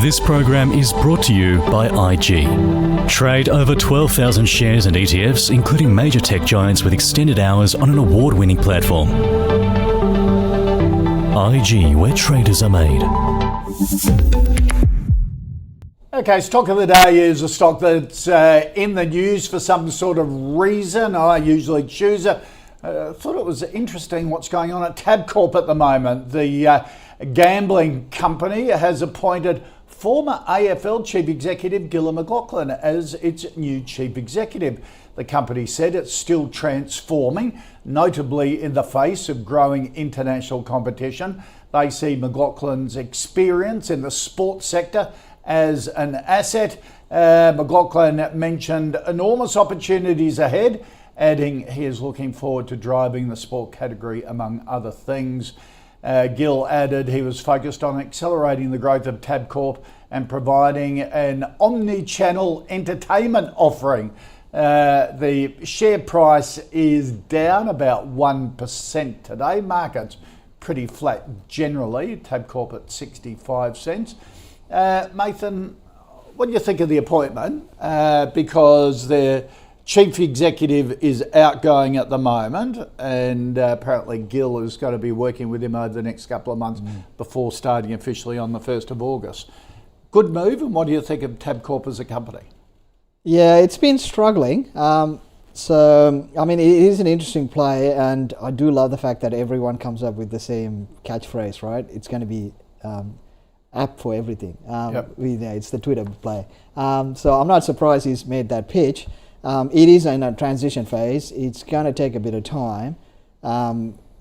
This program is brought to you by IG. Trade over 12,000 shares and ETFs, including major tech giants with extended hours on an award-winning platform. IG, where traders are made. Okay, stock of the day is a stock that's in the news for some sort of reason. I usually choose it. Thought it was interesting what's going on at Tabcorp at the moment. The gambling company has appointed former AFL Chief Executive Gillon as its new Chief Executive. The company said it's still transforming, notably in the face of growing international competition. They see McLaughlin's experience in the sports sector as an asset. McLaughlin mentioned enormous opportunities ahead, adding he is looking forward to driving the sport category among other things. Gill added he was focused on accelerating the growth of Tabcorp and providing an omni-channel entertainment offering. The share price is down about 1% today. Market's pretty flat generally. Tabcorp at 65 cents. Nathan, what do you think of the appointment? Because the Chief Executive is outgoing at the moment, and apparently Gill is going to be working with him over the next couple of months before starting officially on the 1st of August. Good move, and what do you think of Tabcorp as a company? Yeah, it's been struggling. So, I mean, it is an interesting play, and I do love the fact that everyone comes up with the same catchphrase, right? It's going to be app for everything. It's the Twitter play. So I'm not surprised he's made that pitch. It is in a transition phase. It's going to take a bit of time.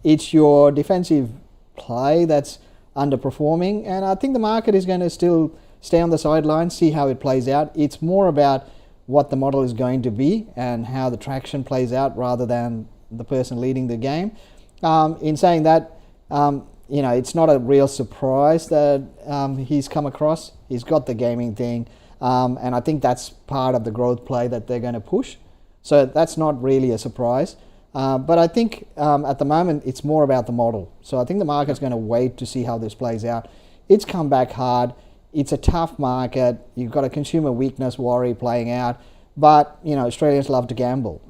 It's your defensive play that's underperforming, and I think the market is going to still stay on the sidelines, see how it plays out. It's more about what the model is going to be and how the traction plays out rather than the person leading the game. In saying that, it's not a real surprise that he's come across. He's got the gaming thing. And I think that's part of the growth play that they're going to push. So that's not really a surprise. But I think at the moment it's more about the model. So I think the market's going to wait to see how this plays out. It's come back hard. It's a tough market. You've got a consumer weakness worry playing out. But, Australians love to gamble.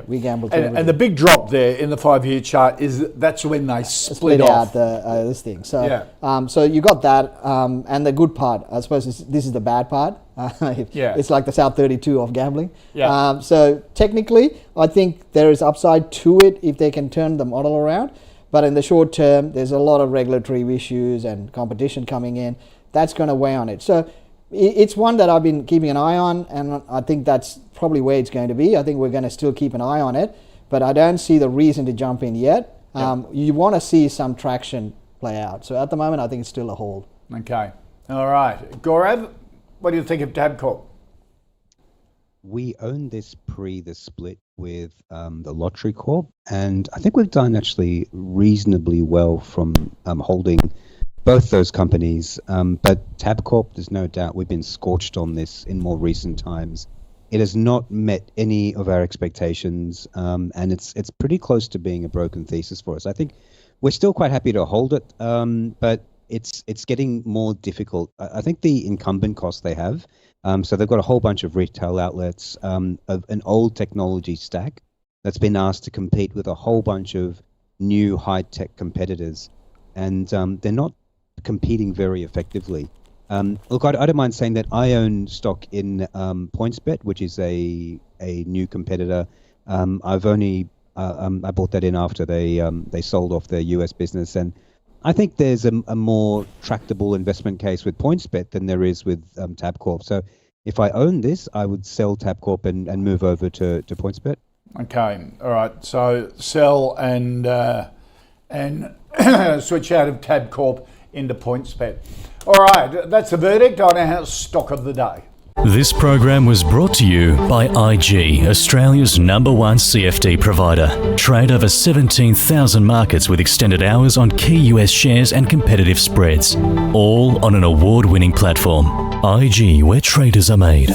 We gamble too. And the big drop there in the 5-year chart is that's when they split off. Out this thing. So, so you got that. And the good part, I suppose this is the bad part. It's like the South 32 of gambling. So technically, I think there is upside to it if they can turn the model around. But in the short term, there's a lot of regulatory issues and competition coming in. That's going to weigh on it. So it's one that I've been keeping an eye on, and I think that's probably where it's going to be. I think we're going to still keep an eye on it, but I don't see the reason to jump in yet. You want to see some traction play out. So at the moment, I think it's still a hold. Okay. All right. Gaurav, what do you think of Tabcorp? We own this pre the split with the Lottery Corp, and I think we've done actually reasonably well from holding both those companies, but Tabcorp, there's no doubt we've been scorched on this in more recent times. It has not met any of our expectations, and it's pretty close to being a broken thesis for us. I think we're still quite happy to hold it, but it's getting more difficult. I think the incumbent costs they have, so they've got a whole bunch of retail outlets, of an old technology stack that's been asked to compete with a whole bunch of new high-tech competitors, and they're not competing very effectively. Look, I don't mind saying that I own stock in Pointsbet, which is a new competitor. I've only I bought that in after they sold off their US business, and I think there's a more tractable investment case with Pointsbet than there is with Tabcorp. So if I own this, I would sell Tabcorp and move over to Pointsbet. Okay, all right. So sell and switch out of Tabcorp into Pointsbet. All right, that's the verdict on our stock of the day. This program was brought to you by IG, Australia's #1 CFD provider. Trade over 17,000 markets with extended hours on key US shares and competitive spreads, all on an award-winning platform. IG, where traders are made.